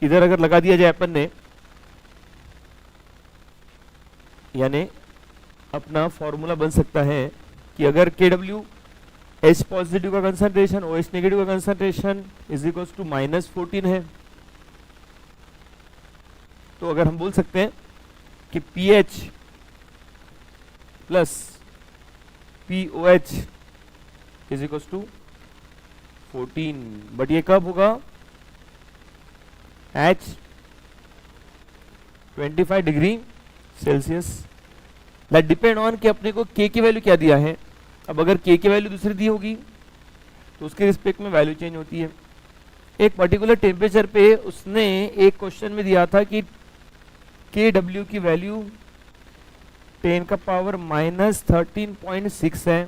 इधर अगर लगा दिया जाए अपन ने, यानी अपना फॉर्मूला बन सकता है कि अगर Kw H पॉजिटिव का कंसंट्रेशन OH नेगेटिव का कंसंट्रेशन इज इक्वल्स टू -14 है, तो अगर हम बोल सकते हैं कि pH plus POH is equals to 14, but ये कब होगा? H 25 degree Celsius. Let depend on कि अपने को K की वैल्यू क्या दिया है। अब अगर K की वैल्यू दूसरी दी होगी तो उसके रिस्पेक्ट में वैल्यू चेंज होती है। एक पर्टिकुलर टेम्परेचर पे उसने एक क्वेश्चन में दिया था कि Kw की वैल्यू 10 का पावर -13.6 है।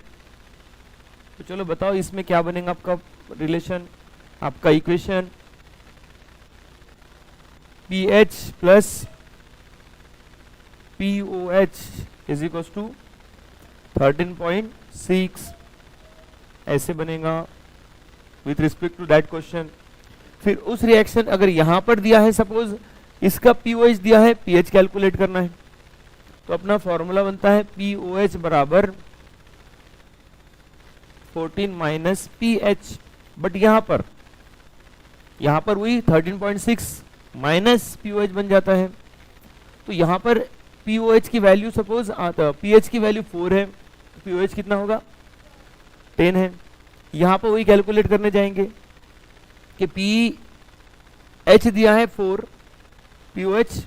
तो चलो बताओ इसमें क्या बनेगा आपका रिलेशन, आपका equation. pH plus POH is equal to 13.6 ऐसे बनेगा with respect to that question. फिर उस रिएक्शन अगर यहां पर दिया है, सपोज इसका POH दिया है, pH कैलकुलेट करना है, तो अपना फॉर्मूला बनता है POH बराबर 14 माइनस pH। बट यहां पर वही 13.6 माइनस POH बन जाता है। तो यहां पर POH की वैल्यू सपोज pH की वैल्यू 4 है, POH कितना होगा? 10 है। यहां पर वही कैलकुलेट करने जाएंगे कि pH दिया है 4, POH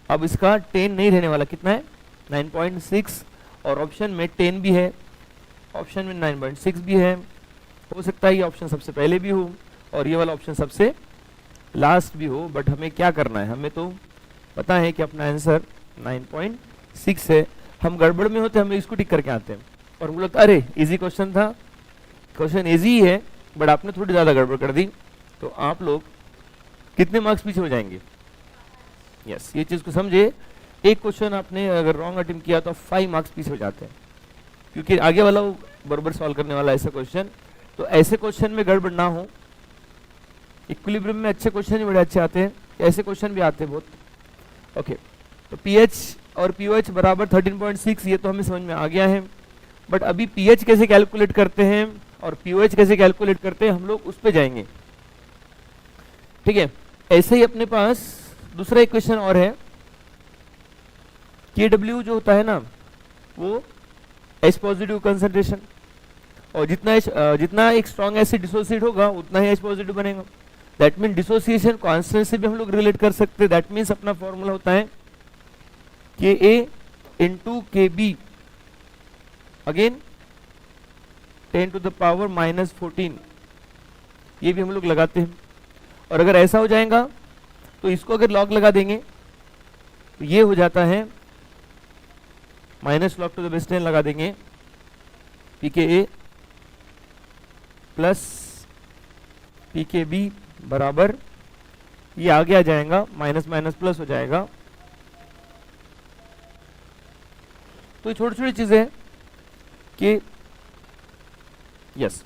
अब इसका 10 नहीं रहने वाला, कितना है? 9.6, और ऑप्शन में 10 भी है, ऑप्शन में 9.6 भी है। हो सकता है ये ऑप्शन सबसे पहले भी हो और ये वाला ऑप्शन सबसे लास्ट भी हो, बट हमें क्या करना है? हमें तो पता है कि अपना आंसर 9.6 है। हम गड़बड़ में होते, हमें इसको टिक करके आते हैं और हम बोलते अरे इजी क्वेश्चन था, क्वेश्चन इजी है, बट आपने थोड़ी ज़्यादा गड़बड़ कर दी, तो आप लोग कितने मार्क्स पीछे हो जाएंगे? यस, ये चीज़ को समझे। एक क्वेश्चन आपने अगर रॉन्ग अटेम्प्ट किया तो 5 मार्क्स पीछे हो जाते हैं, क्योंकि आगे वाला वो बराबर सॉल्व करने वाला ऐसा क्वेश्चन। तो ऐसे क्वेश्चन में गड़बड़ ना हो। इक्विलिब्रियम में अच्छे क्वेश्चन ही बड़े अच्छे आते हैं, ऐसे क्वेश्चन भी आते हैं बहुत। ओके, तो pH और POH बराबर 13.6, ये तो हमें समझ में आ गया है। बट अभी pH कैसे कैलकुलेट करते हैं और POH कैसे कैलकुलेट करते हैं, हम लोग उस पर जाएंगे। ठीक है, ऐसे ही अपने पास दूसरा इक्वेशन और है। Kw जो होता है ना, वो H पॉजिटिव कंसंट्रेशन, और जितना एक स्ट्रॉन्ग एसिड डिसोसिएट होगा उतना ही H पॉजिटिव बनेगा। दैट मीन डिसोसिएशन कांस्टेंट से भी हम लोग रिलेट कर सकते हैं। दैट मीन्स अपना फॉर्मूला होता है Ka into Kb again 10 to the power -14, ये भी हम लोग लगाते हैं। और अगर ऐसा हो जाएगा तो इसको अगर लॉग लगा देंगे तो ये हो जाता है minus log to the base 10 लगा देंगे, pKa प्लस pKb बराबर, ये आगे आ जाएगा, माइनस माइनस प्लस हो जाएगा। तो छोटी छोटी चीजें कि yes,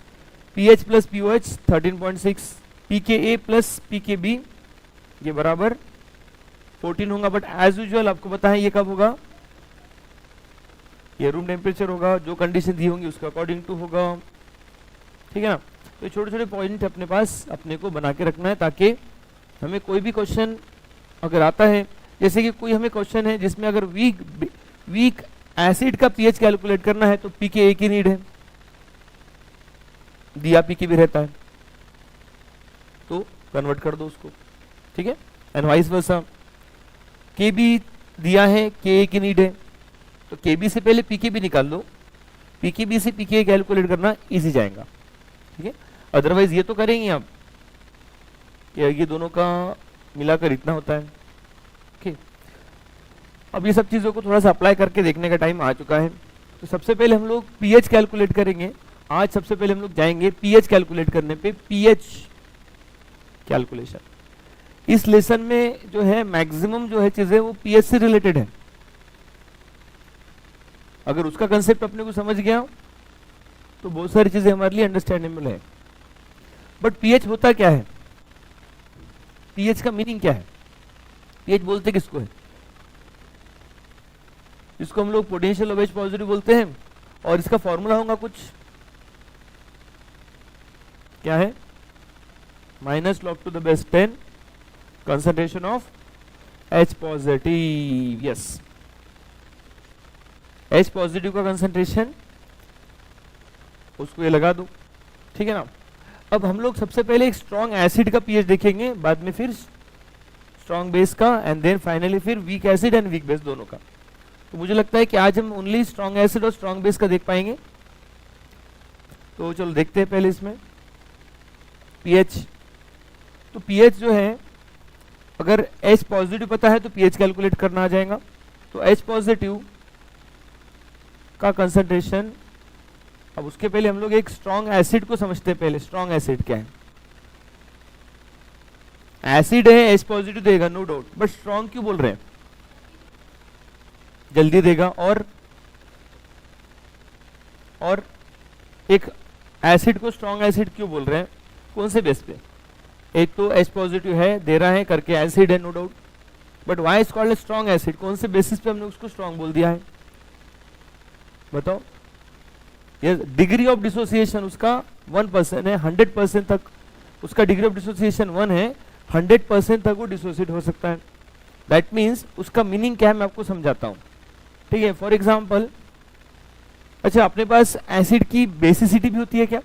pH plus POH 13.6, pKa plus pKb ये बराबर 14 होगा। बट एज यूजुअल आपको पता है ये कब होगा? ये रूम टेम्परेचर होगा, जो कंडीशन दी होंगी उसके अकॉर्डिंग टू होगा। ठीक है ना? तो छोटे छोटे पॉइंट अपने पास अपने को बना के रखना है, ताकि हमें कोई भी क्वेश्चन अगर आता है, जैसे कि कोई हमें क्वेश्चन है जिसमें अगर वीक एसिड का pH कैलकुलेट करना है तो pKa की नीड है, दिया pK भी रहता है, तो कन्वर्ट कर दो उसको। ठीक है, एंड वाइस वर्सा। Kb दिया है, Ka की नीड है, तो Kb से पहले pKb निकाल दो, pKb से pKa कैलकुलेट करना इजी जाएगा। ठीक है, अदरवाइज ये तो करेंगे आप, ये दोनों का मिलाकर इतना होता है। ठीक, अब ये सब चीज़ों को थोड़ा सा अप्लाई करके देखने का टाइम आ चुका है। तो सबसे पहले हम लोग pH कैलकुलेट करेंगे। आज सबसे पहले हम लोग जाएंगे pH कैलकुलेट करने पे, pH कैलकुलेशन। इस लेसन में जो है मैक्सिमम जो है चीजें वो pH से रिलेटेड है। अगर उसका कंसेप्ट अपने को समझ गया तो बहुत सारी चीजें हमारे लिए अंडरस्टैंडेबल है। बट pH होता क्या है? पीएच का मीनिंग क्या है? पीएच बोलते किसको है? इसको हम लोग पोटेंशियल ऑफ H पॉजिटिव बोलते हैं, और इसका फॉर्मूला होगा कुछ, क्या है? Minus log to the base 10 concentration of H positive. Yes, H positive का कंसंट्रेशन, उसको ये लगा दो, ठीक है ना। अब हम लोग सबसे पहले एक स्ट्रॉन्ग एसिड का पीएच देखेंगे, बाद में फिर स्ट्रॉन्ग बेस का, एंड देन फाइनली फिर weak acid and weak base दोनों का। तो मुझे लगता है कि आज हम ओनली स्ट्रॉन्ग एसिड और स्ट्रॉन्ग बेस का देख पाएंगे। तो चलो देखते हैं पहले इसमें पीएच। तो पीएच जो है, अगर H पॉजिटिव पता है तो पीएच कैलकुलेट करना आ जाएगा। तो H पॉजिटिव का कंसंट्रेशन, अब उसके पहले हम लोग एक स्ट्रॉन्ग एसिड को समझते हैं। पहले स्ट्रॉन्ग एसिड क्या है? एसिड है, H पॉजिटिव देगा नो डाउट, बट स्ट्रॉन्ग क्यों बोल रहे हैं? जल्दी देगा। और एक एसिड को स्ट्रॉन्ग एसिड क्यों बोल रहे हैं? कौन से बेस पे? एक तो H पॉजिटिव है, दे रहा है करके एसिड है no doubt, but why is called strong acid? कौन से बेसिस पे हमने उसको स्ट्रॉन्ग बोल दिया है? बताओ। ये डिग्री ऑफ डिसोसिएशन उसका 1% है, 100% तक उसका डिग्री ऑफ डिसोसिएशन 1 है, 100% तक वो डिसोसिएट हो सकता है। दैट मीन्स उसका मीनिंग क्या है मैं आपको समझाता हूँ, ठीक है। फॉर एग्जाम्पल, अच्छा अपने पास एसिड की बेसिसिटी भी होती है क्या?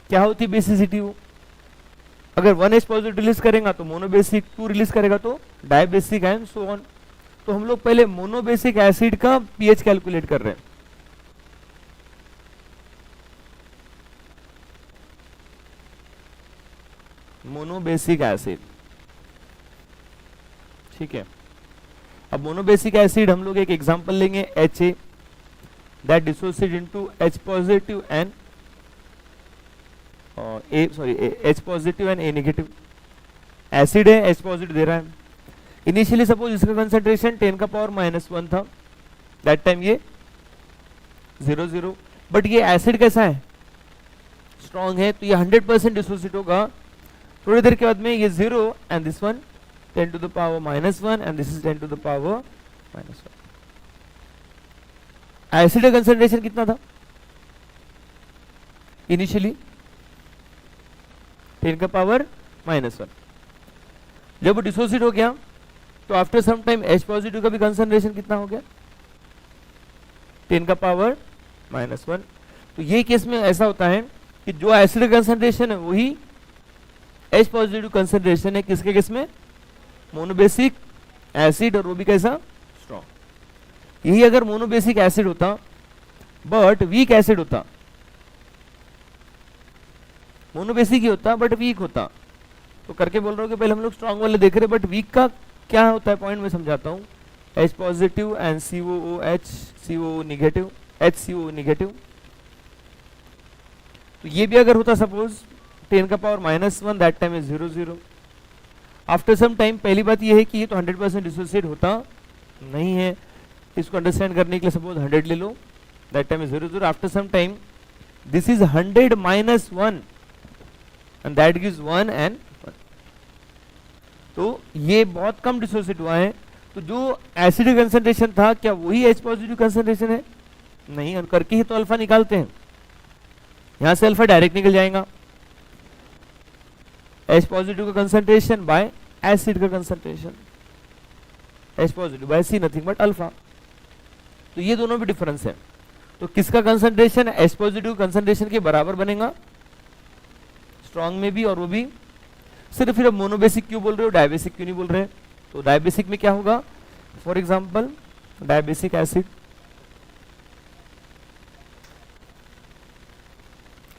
क्या होती है बेसिसिटी? वो अगर 1H पॉजिटिव रिलीज करेगा तो मोनोबेसिक, 2 रिलीज करेगा तो डायबेसिक एंड सो ऑन। तो हम लोग पहले मोनोबेसिक एसिड का पीएच कैलकुलेट कर रहे हैं। मोनोबेसिक एसिड, ठीक है। अब मोनोबेसिक एसिड हम लोग एक एग्जांपल लेंगे, HA that dissociate into H positive and H positive and A negative. Acid है, H पॉजिटिव दे रहा है। इनिशियली सपोज इसका कंसंट्रेशन 10 का पावर -1 था, दैट टाइम ये 0 बट ये एसिड कैसा है? स्ट्रॉन्ग है, तो ये 100% डिसोसिएट होगा। थोड़ी देर के बाद में ये 0 and this one 10 to the power -1 and this is 10 to the power -1। Acid का कंसंट्रेशन कितना था इनिशियली? 10 का पावर -1। जब वो डिसोसिएट हो गया तो after some time H positive का भी कंसंट्रेशन कितना हो गया? 10 का पावर -1। तो ये केस में ऐसा होता है कि जो एसिड का कंसंट्रेशन है वही H पॉजिटिव कंसंट्रेशन है। किसके केस में? मोनोबेसिक एसिड, और वो भी कैसा? स्ट्रॉन्ग। यही अगर मोनोबेसिक एसिड होता बट वीक एसिड होता, मोनोबेसिक ही होता बट वीक होता, तो करके बोल रहा हूँ कि पहले हम लोग स्ट्रॉन्ग वाले देख रहे, बट वीक का क्या होता है पॉइंट में समझाता हूँ। H positive and COOH, CO negative, HCO negative. तो ये भी अगर होता सपोज 10 का power -1, that time is 0 after some time. पहली बात ये है कि ये तो 100% डिसोसिएट होता नहीं है। इसको अंडरस्टैंड करने के लिए सपोज 100 ले लो, that time is 0 after some time this is 100 -1 and that gives 1 and 1। तो ये बहुत कम डिसोसिएट हुआ है। तो जो एसिड कंसंट्रेशन था क्या वही H पॉजिटिव कंसंट्रेशन है? नहीं, और करके ही तो अल्फा निकालते हैं। यहां से अल्फा डायरेक्ट निकल जाएगा। H पॉजिटिव का कंसंट्रेशन बाय एसिड का concentration, H positive by C nothing but alpha. तो ये दोनों भी डिफरेंस है। तो किसका कंसंट्रेशन H पॉजिटिव कंसंट्रेशन के बराबर बनेगा? स्ट्रॉन्ग में भी और वो भी। सिर्फ फिर मोनोबेसिक क्यों बोल रहे हो, डायबेसिक क्यों नहीं बोल रहे? तो डायबेसिक में क्या होगा? For example dibasic acid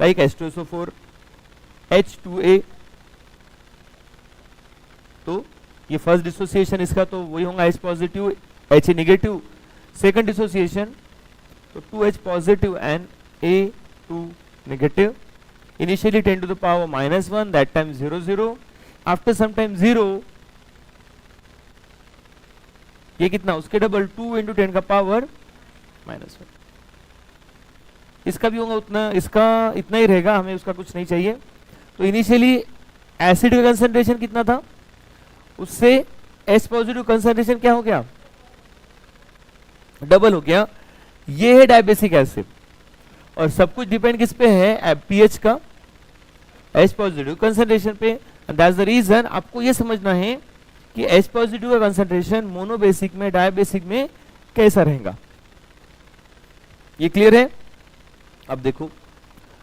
like H2SO4, H2A। तो ये फर्स्ट डिसोसिएशन इसका तो वही होगा H positive HA negative. Second dissociation तो 2H positive and A2 negative. Initially 10 to the power -1, that time 0 after some time 0, ये कितना? उसके डबल 2 into 10 का पावर -1। इसका भी होगा उतना, इसका इतना ही रहेगा, हमें उसका कुछ नहीं चाहिए। तो इनिशियली एसिड का कंसंट्रेशन कितना था? उससे H पॉजिटिव कंसंट्रेशन क्या हो गया, डबल हो गया। ये है डायबेसिक एसिड, और सब कुछ डिपेंड किस पे है, पीएच का H पॉजिटिव कंसंट्रेशन पे। दैट्स द रीजन आपको ये समझना है कि H पॉजिटिव का कंसंट्रेशन मोनोबेसिक में, डायबेसिक में कैसा रहेगा। ये क्लियर है। अब देखो,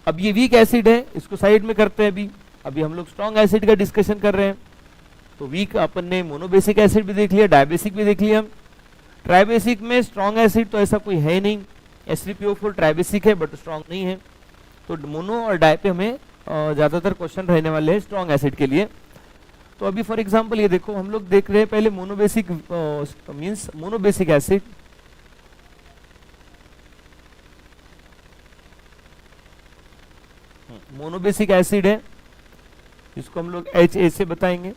अब ये वीक एसिड है, इसको साइड में करते हैं। अभी हम लोग स्ट्रॉन्ग एसिड का डिस्कशन कर रहे हैं। तो वीक अपन ने मोनोबेसिक एसिड भी देख लिया, डायबेसिक भी देख लिया। ट्राइबेसिक में स्ट्रॉन्ग एसिड तो ऐसा कोई है नहीं, H3PO4 ट्राइबेसिक है बट स्ट्रॉन्ग नहीं है। तो मोनो और डाई पे हमें ज्यादातर क्वेश्चन रहने वाले हैं स्ट्रॉन्ग एसिड के लिए। तो अभी फॉर एग्जांपल ये देखो, हम लोग देख रहे हैं पहले monobasic means monobasic acid. Monobasic acid है, इसको हम लोग HA से बताएंगे।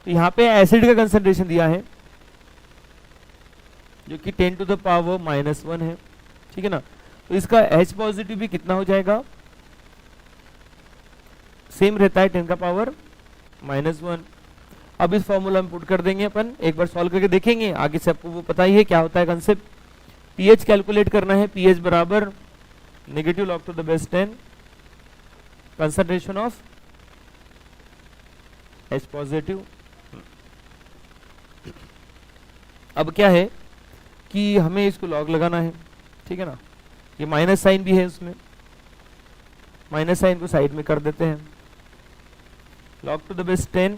तो यहाँ पे एसिड का कंसंट्रेशन दिया है जो कि 10 टू द पावर -1 है, ठीक है ना। तो इसका H पॉजिटिव भी कितना हो जाएगा, सेम रहता है 10 का पावर -1। अब इस फॉर्मूला में पुट कर देंगे अपन, एक बार सॉल्व करके देखेंगे। आगे से आपको वो पता ही है क्या होता है कंसेप्ट। पीएच कैलकुलेट करना है, पीएच बराबर negative log to the base 10 concentration of H positive. अब क्या है कि हमें इसको लॉग लगाना है, ठीक है ना। ये माइनस साइन भी है, उसमें माइनस साइन को साइड में कर देते हैं। log to the base 10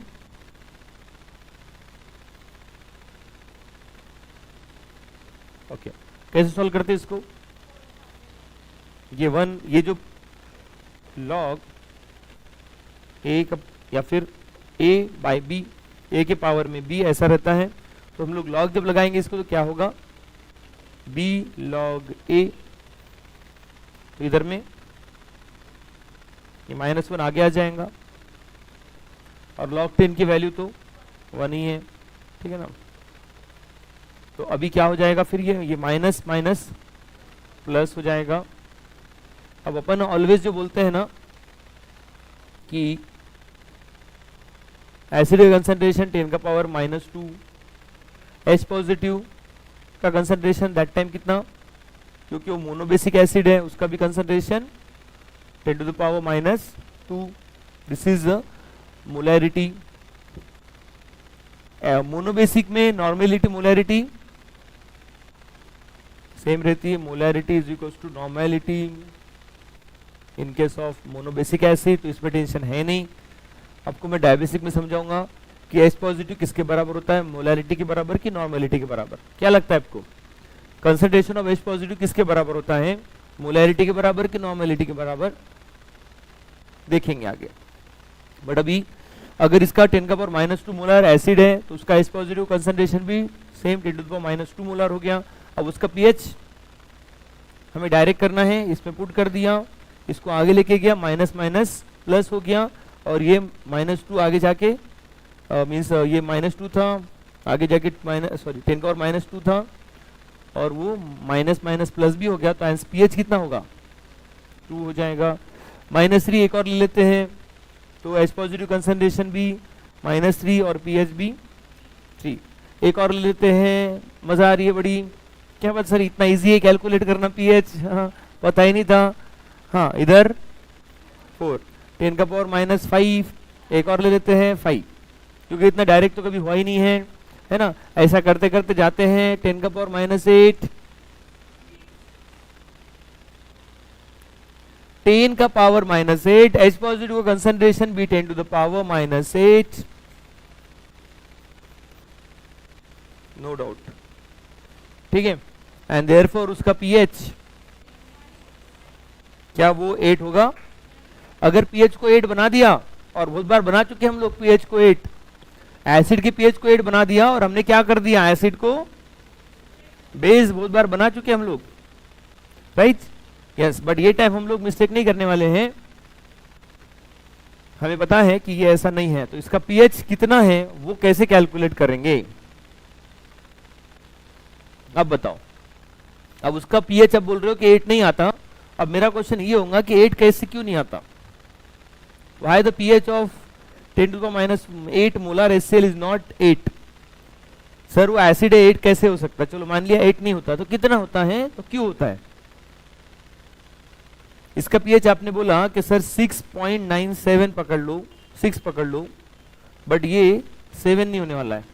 okay. कैसे सॉल्व करते हैं इसको, ये जो log a का या फिर a बाई b, a के पावर में b ऐसा रहता है। तो हम लोग log जब लगाएंगे इसको तो क्या होगा, b log a। तो इधर में ये -1 आगे आ जाएगा, और log 10 की वैल्यू तो 1 ही है, ठीक है ना। तो अभी क्या हो जाएगा फिर, ये माइनस माइनस प्लस हो जाएगा। अब अपन ऑलवेज जो बोलते हैं ना कि एसिड का कंसंट्रेशन 10 का पावर -2, H पॉजिटिव का कंसंट्रेशन दैट टाइम कितना, क्योंकि वो मोनोबेसिक एसिड है, उसका भी concentration 10 to the power -2। This is molarity. Monobasic में नॉर्मेलिटी मोलैरिटी सेम रहती है, molarity is equal to normality in case of monobasic acid. तो इसमें टेंशन है नहीं। आपको मैं डायबेसिक में समझाऊंगा कि H पॉजिटिव किसके बराबर होता है, मोलैरिटी के बराबर कि नॉर्मेलिटी के बराबर। क्या लगता है आपको, कंसंट्रेशन ऑफ H पॉजिटिव किसके बराबर होता है, मोलैरिटी के बराबर कि नॉर्मेलिटी के बराबर, देखेंगे आगे। बट अभी अगर इसका 10 का पावर -2 मोलर एसिड है तो उसका H पॉजिटिव कंसंट्रेशन भी same 10 to the power -2 molar हो गया। अब उसका पीएच हमें डायरेक्ट करना है, इसमें पुट कर दिया, इसको आगे लेके गया, माइनस माइनस प्लस हो गया, और ये -2 आगे जाके मीन्स ये -2 था, आगे जाके 10 का पावर -2 था, और वो माइनस माइनस प्लस भी हो गया। तो पीएच कितना होगा, 2 हो जाएगा। -3 एक और ले लेते हैं, तो H पॉजिटिव कंसंट्रेशन भी -3 और पीएच भी 3। एक और ले लेते हैं, मजा आ रही है बड़ी। क्या बात सर, इतना इजी है कैलकुलेट करना पीएच, हाँ पता ही नहीं था। हाँ इधर 4, 10 का पावर -5। एक और ले लेते हैं 5, क्योंकि इतना डायरेक्ट तो कभी हुआ ही नहीं है ना। ऐसा करते करते जाते हैं 10 का पावर -8, 10 का पावर -8, H पॉजिटिव का कंसंट्रेशन भी 10 to the power -8, no doubt, ठीक है। एंड देयरफॉर उसका पीएच क्या वो 8 होगा। अगर पीएच को 8 बना दिया, और बहुत बार बना चुके हम लोग पीएच को 8, एसिड के पीएच को 8 बना दिया, और हमने क्या कर दिया, एसिड को बेस बहुत बार बना चुके हम लोग, राइट। यस, बट ये टाइम हम लोग मिस्टेक नहीं करने वाले हैं, हमें पता है कि ये ऐसा नहीं है। तो इसका पीएच कितना है वो कैसे कैलकुलेट करेंगे, अब बताओ। अब उसका पीएच अब बोल रहे हो कि 8 नहीं आता। अब मेरा क्वेश्चन ये होगा कि 8 कैसे क्यों नहीं आता, why the pH of 10⁻⁸ molar HCl is not 8। Sir वो एसिड है, 8 कैसे हो सकता है? चलो मान लिया 8 नहीं होता, तो कितना होता है, तो क्यों होता है? इसका पीएच आपने बोला कि सर 6.97 पकड़ लो, 6 पकड़ लो, बट ये 7 नहीं होने वाला है।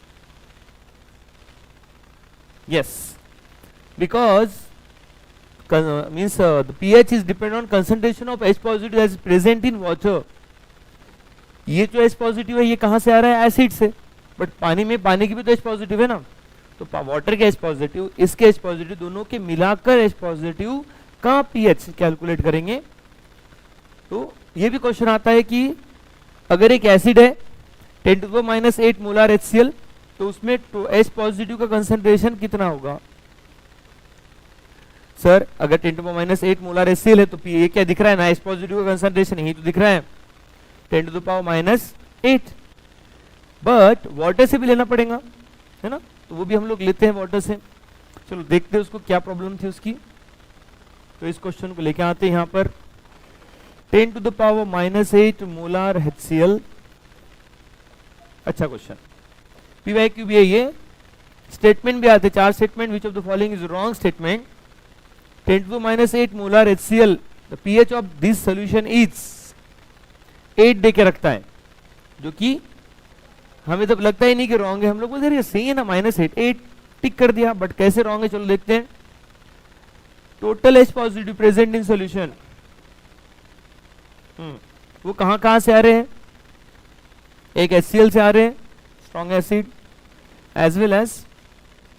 Yes, because means the pH is depend on concentration of H positive that is present in water। ये जो H पॉजिटिव है ये कहाँ से आ रहा है? एसिड से। बट पानी में, पानी की भी तो H पॉजिटिव है ना, तो वाटर के H पॉजिटिव, इसके H पॉजिटिव, दोनों के मिलाकर H पॉजिटिव का पीएच कैलकुलेट करेंगे। तो ये भी क्वेश्चन आता है कि अगर एक एसिड है 10⁻⁸ मोलर HCl, तो उसमें H पॉजिटिव का कंसंट्रेशन कितना होगा? सर अगर 10⁻⁸ मोलर HCl है तो ये क्या दिख रहा है ना, H पॉजिटिव का कंसंट्रेशन यही तो दिख रहा है 10⁻⁸। बट वाटर से भी लेना पड़ेगा, है ना, तो वो भी हम लोग लेते हैं वाटर से। चलो देखते हैं उसको क्या प्रॉब्लम थी उसकी। तो इस क्वेश्चन को लेके आते हैं यहाँ पर 10⁻⁸ मोलर HCl। अच्छा क्वेश्चन, PYQ भी है ये, स्टेटमेंट भी आते, 4 statement, which of the following is wrong statement. 10⁻⁸ molar HCl, the pH of this solution is 8 दे के रखता है, जो कि हमें तो लगता ही नहीं कि रॉन्ग है, हम लोग बोलते हैं सही है ना, -8 टिक कर दिया, बट कैसे रॉन्ग है चलो देखते हैं। Total H positive present in solution, वो कहां कहां से आ रहे हैं? एक HCl से आ रहे हैं, strong acid, as well as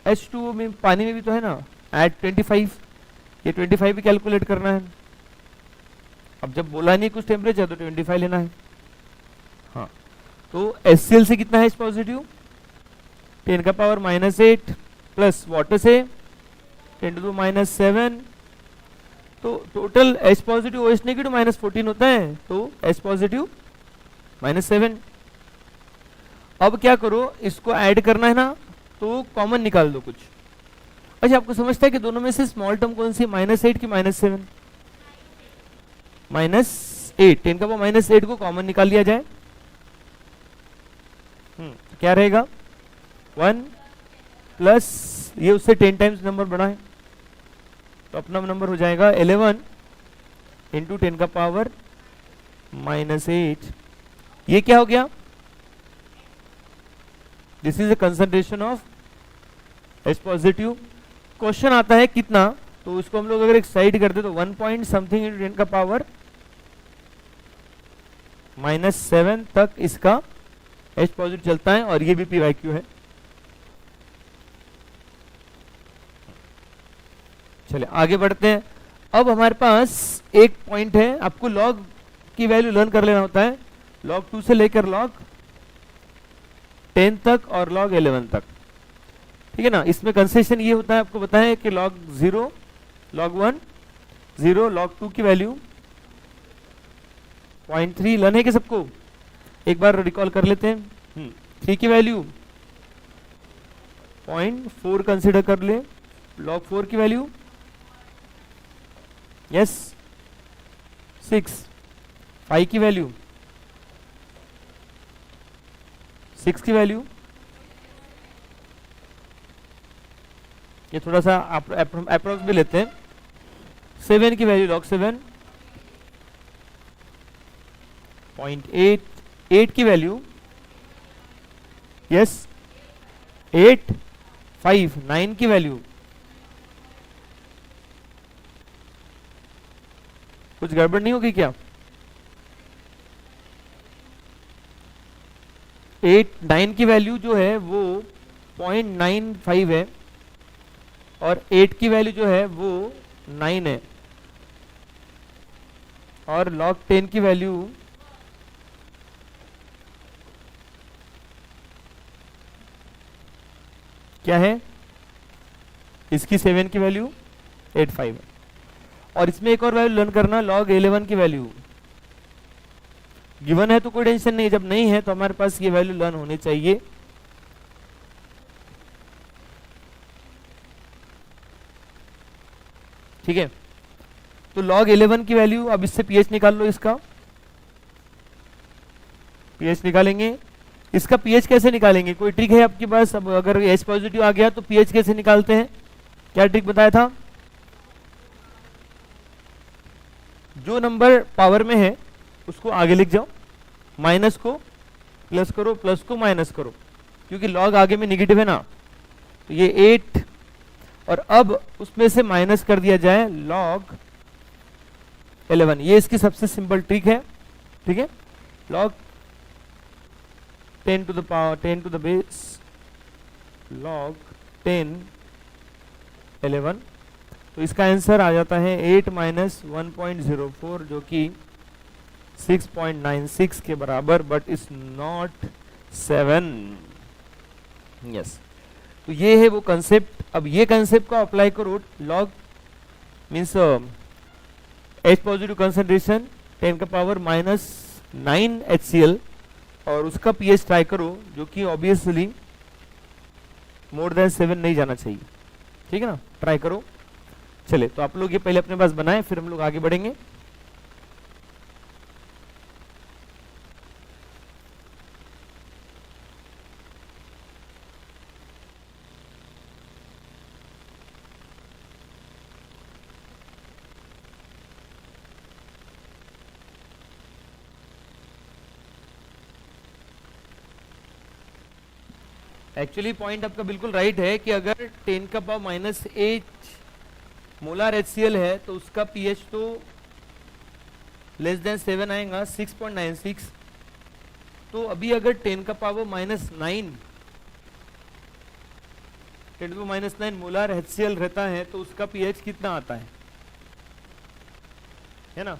H2O में, पानी में भी तो है ना, एट 25, ये 25 भी कैलकुलेट करना है। अब जब बोला नहीं कुछ टेम्परेचर तो 25 लेना है। हाँ, तो HCl से कितना है H पॉजिटिव? 10⁻⁸ प्लस वाटर से 10⁻⁷, तो total H positive OH negative -14 होता है, तो H पॉजिटिव -7। अब क्या करो, इसको ऐड करना है ना, तो कॉमन निकाल दो कुछ। अच्छा, आपको समझता है कि दोनों में से स्मॉल टर्म कौन सी, -8 की -7? -8, 10⁻⁸ को कॉमन निकाल लिया जाए, क्या रहेगा? 1 प्लस ये उससे 10 टाइम्स नंबर बड़ा है, तो अपना नंबर हो जाएगा 11 इंटू 10⁻⁸। ये क्या हो गया? This is the concentration of H positive. Question आता है कितना, तो उसको हम लोग अगर एक साइड कर दे तो 1 पॉइंट समथिंग इंटू 10⁻⁻7 तक इसका H पॉजिटिव चलता है, और ये भी PYQ है। चलिए आगे बढ़ते हैं। अब हमारे पास एक पॉइंट है, आपको लॉग की वैल्यू लर्न कर लेना होता है, log 2 से लेकर log 10 तक और log 11 तक, ठीक है ना। इसमें कंसेशन ये होता है, आपको बताया कि log 0, log 1 0, log 2 की वैल्यू 0.3 लर्न है कि सबको? एक बार रिकॉल कर लेते हैं। 3 की वैल्यू 0.4 कंसिडर कर ले, log 4 की वैल्यू यस 6, 5 की वैल्यू 6 की वैल्यू, ये थोड़ा सा अप्रोक्स भी लेते हैं, 7 की वैल्यू log 7, 0.8, 8 की वैल्यू यस 8, 5, 9 की वैल्यू, कुछ गड़बड़ नहीं होगी क्या? 8, 9 की वैल्यू जो है वो 0.95 है, और 8 की वैल्यू जो है वो 9 है, और log 10 की वैल्यू क्या है? इसकी 7 की वैल्यू 85 है। और इसमें एक और वैल्यू लर्न करना, log 11 की वैल्यू गिवन है तो कोई टेंशन नहीं, जब नहीं है तो हमारे पास ये वैल्यू लर्न होनी चाहिए। ठीक है, तो log 11 की वैल्यू, अब इससे पीएच निकाल लो, इसका पीएच निकालेंगे। इसका पीएच कैसे निकालेंगे, कोई ट्रिक है आपके पास? अब अगर H पॉजिटिव आ गया तो पीएच कैसे निकालते हैं, क्या ट्रिक बताया था? जो नंबर पावर में है उसको आगे लिख जाओ, माइनस को प्लस करो, प्लस को माइनस करो, क्योंकि लॉग आगे में निगेटिव है ना। तो ये 8 और अब उसमें से माइनस कर दिया जाए लॉग 11। ये इसकी सबसे सिंपल ट्रिक है, ठीक है। Log 10 to the power 10 to the base log 10 11। तो इसका आंसर आ जाता है 8 माइनस 1.04 जो कि 6.96 के बराबर, बट इज नॉट 7। यस, तो ये है वो कंसेप्ट। अब ये कंसेप्ट को अप्लाई करो, log means H positive concentration 10 का पावर माइनस 9 HCl और उसका पीएच ट्राई करो, जो कि ऑब्वियसली मोर देन 7 नहीं जाना चाहिए, ठीक है ना। ट्राई करो। चले, तो आप लोग ये पहले अपने पास बनाएं, फिर हम लोग आगे बढ़ेंगे। एक्चुअली पॉइंट आपका बिल्कुल राइट है कि अगर 10 का पावर माइनस 8 मोलार HCl है तो उसका पीएच तो लेस देन 7 आएगा, 6.96। तो अभी अगर 10 का power minus 9 10 to minus 9 molar HCl रहता है तो उसका पीएच कितना आता है ना।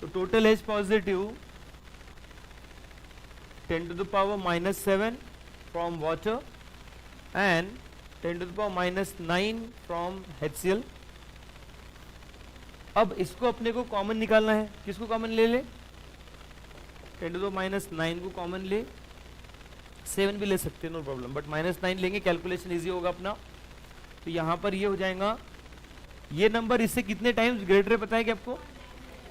तो total H positive 10 to the power minus 7 from water and 10 to the power minus 9 from HCl। अब इसको अपने को कॉमन निकालना है, किसको कॉमन ले ले? 10 to the minus 9 को कॉमन ले, 7 भी ले सकते हैं, नो प्रॉब्लम, बट माइनस 9 लेंगे, कैलकुलेशन इजी होगा अपना। तो यहाँ पर ये हो जाएगा, ये नंबर इससे कितने टाइम्स ग्रेटर है पता है क्या आपको?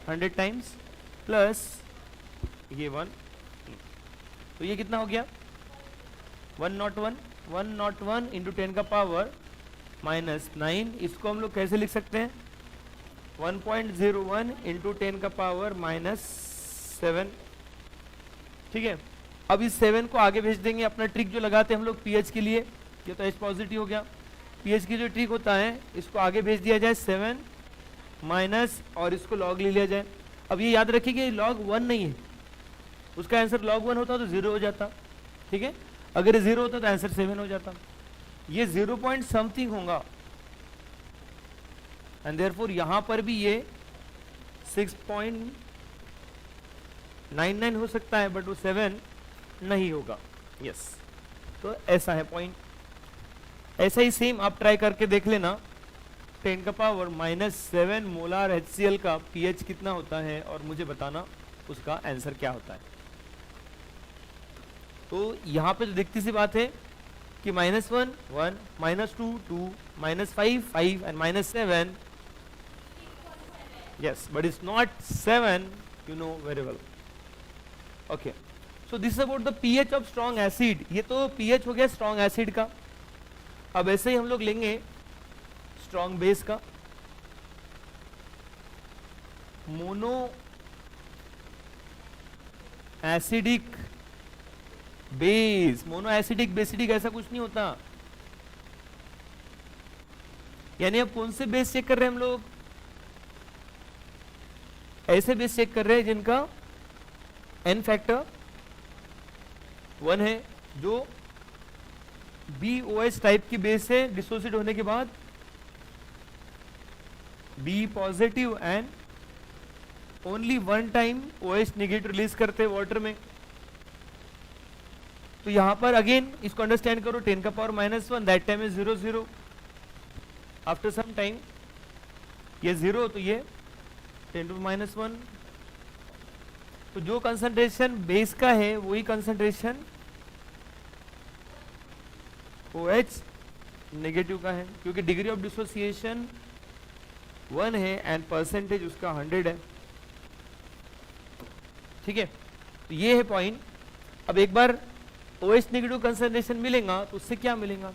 100 टाइम्स प्लस ये 1, तो ये कितना हो गया? 101 इंटू 10 का पावर माइनस 9। इसको हम लोग कैसे लिख सकते हैं? 1.01 इंटू 10 का पावर माइनस 7, ठीक है। अब इस 7 को आगे भेज देंगे, अपना ट्रिक जो लगाते हैं हम लोग पीएच के लिए। ये तो H पॉजिटिव हो गया, पीएच की जो ट्रिक होता है इसको आगे भेज दिया जाए 7 माइनस और इसको लॉग ले लिया जाए। अब ये याद रखिए लॉग 1 नहीं है, उसका आंसर लॉग 1 होता तो 0 हो जाता, ठीक है। अगर 0 होता तो आंसर 7 हो जाता। ये 0 पॉइंट समथिंग होगा एंड देयरफॉर यहां पर भी ये 6.99 हो सकता है, बट वो 7 नहीं होगा। यस, तो ऐसा है पॉइंट। ऐसा ही सेम आप ट्राई करके देख लेना, 10 का पावर माइनस 7 मोलार HCl का पीएच कितना होता है और मुझे बताना उसका आंसर क्या होता है। तो यहाँ पे जो दिखती सी बात है कि -1 1, -2 2, -5 5 and -7, yes, but it's not 7, you know very well. Okay, so this is about the pH of strong acid. ये तो pH हो गया strong acid का। अब ऐसे ही हम लोग लेंगे strong base का, mono acidic base. Mono acidic basidic ऐसा कुछ नहीं होता। यानी अब कौन से बेस चेक कर रहे हैं हम लोग? ऐसे बेस चेक कर रहे हैं जिनका n फैक्टर 1 है, जो BOH टाइप की बेस से डिसोसिएट होने के बाद B positive and only 1 time OH negative release करते हैं वाटर में। तो यहां पर अगेन इसको अंडरस्टैंड करो, 10 का power -1 that time is 0 0, after some time ये 0, तो ये 10 टू -1। तो जो कंसंट्रेशन बेस का है वही कंसंट्रेशन OH नेगेटिव का है, क्योंकि डिग्री ऑफ डिसोसिएशन 1 है एंड परसेंटेज उसका 100 है, ठीक है। तो ये है पॉइंट। अब एक बार OH नेगेटिव कंसंट्रेशन मिलेगा तो उससे क्या मिलेगा,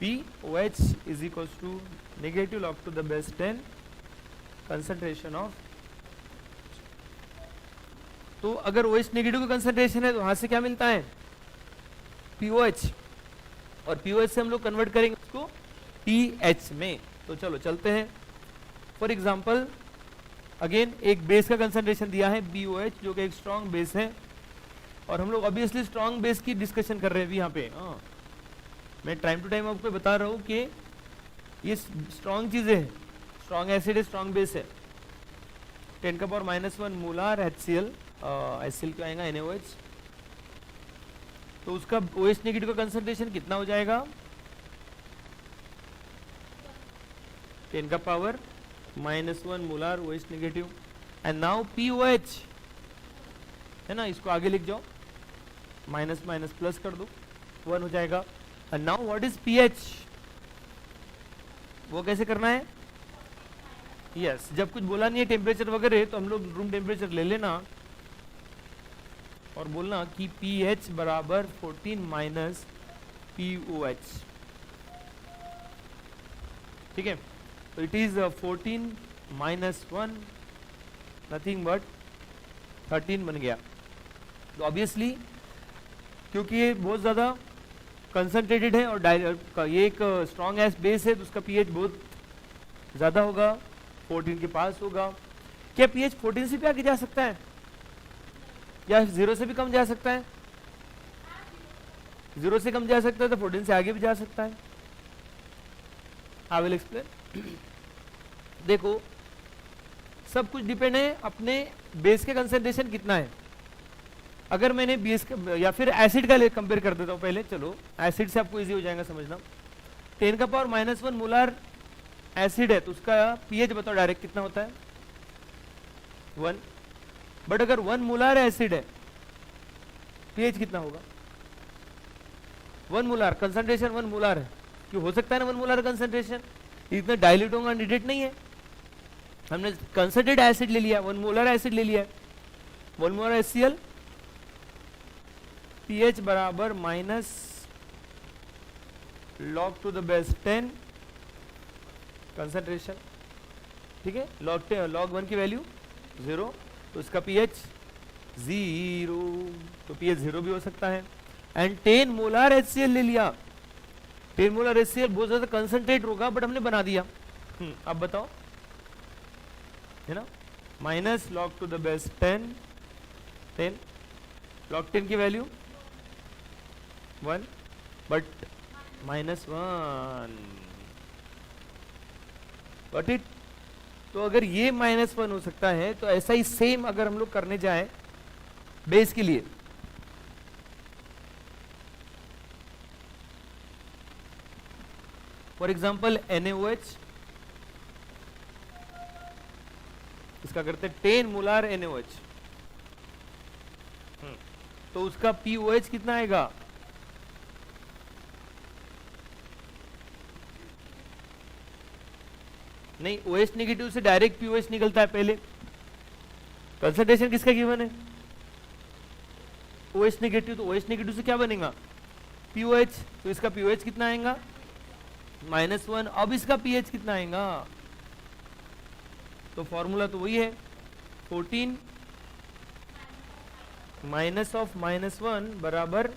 POH is equal to negative log to the base 10 concentration of. तो अगर OH नेगेटिव का कंसंट्रेशन है तो वहां से क्या मिलता है, POH, और POH से हम लोग कन्वर्ट करेंगे उसको TH में। तो चलो चलते हैं। फॉर एग्जांपल अगेन एक बेस का कंसंट्रेशन दिया है BOH जो कि एक स्ट्रॉन्ग बेस है, और हम लोग ऑब्वियसली स्ट्रॉन्ग बेस की डिस्कशन कर रहे हैं यहाँ पे। मैं टाइम टू टाइम आपको बता रहा हूँ कि ये स्ट्रॉन्ग चीजें हैं, स्ट्रॉन्ग एसिड है, स्ट्रॉन्ग बेस है। 10⁻⁻1 मोलार HCl, HCl क्या आएगा NaOH, तो उसका OH नेगेटिव का कंसंट्रेशन कितना हो जाएगा, 10⁻⁻1 molar OH negative. And now POH है ना, इसको आगे लिख जाओ, माइनस माइनस प्लस कर दो, 1 हो जाएगा। And now what is pH, वो कैसे करना है, यस जब कुछ बोला नहीं है टेम्परेचर वगैरह तो हम लोग रूम टेम्परेचर ले लेना और बोलना कि pH बराबर 14 माइनस POH, ठीक है। तो it is 14 minus 1 nothing but 13 बन गया। तो ऑब्वियसली क्योंकि ये बहुत ज़्यादा कंसंट्रेटेड है और ये एक स्ट्रॉन्ग एस बेस है तो उसका pH बहुत ज़्यादा होगा, 14 के पास होगा। क्या pH 14 से भी आगे जा सकता है या 0 से भी कम जा सकता है, 0 से कम जा सकता है तो 14 से आगे भी जा सकता है। I will explain. देखो सब कुछ डिपेंड है अपने बेस के कंसंट्रेशन कितना है। अगर मैंने बेस या फिर एसिड का कंपेयर कर देता हूं पहले, चलो एसिड से आपको इजी हो जाएगा समझना। 10⁻⁻1 मोलार एसिड है तो उसका pH बताओ डायरेक्ट कितना होता है, 1। बट अगर 1 मोलार एसिड है pH कितना होगा, 1 मोलार कंसंट्रेशन, 1 मोलार है, क्यों हो सकता है ना 1 मोलार कंसंट्रेशन, इतना डाइल्यूट होगा निडेट नहीं है। हमने कंसंट्रेट एसिड ले लिया, 1 मोलर एसिड ले लिया, 1 मोलर HCl, pH बराबर minus log to the base 10 concentration, ठीक है। log 1 की वैल्यू 0 तो इसका pH 0, तो pH 0 भी हो सकता है। एंड 10 मोलर HCl ले लिया, 10 मोलर HCl बहुत ज्यादा कंसंट्रेट होगा बट हमने बना दिया। अब बताओ है ना, minus log to the base 10 log 10 की वैल्यू 1 बट -1 गॉट इट। तो अगर ये -1 हो सकता है तो ऐसा ही सेम अगर हम लोग करने जाए बेस के लिए, फॉर एग्जांपल NaOH, इसका करते 10 मोलार NaOH, तो उसका POH कितना आएगा, नहीं OH नेगेटिव से डायरेक्ट POH निकलता है पहले। कंसंट्रेशन किसका गिवन है, OH नेगेटिव, तो OH नेगेटिव से क्या बनेगा POH, तो इसका POH कितना आएगा -1। अब इसका pH कितना आएगा, तो फॉर्मूला तो वही है 14 माइनस ऑफ -1 बराबर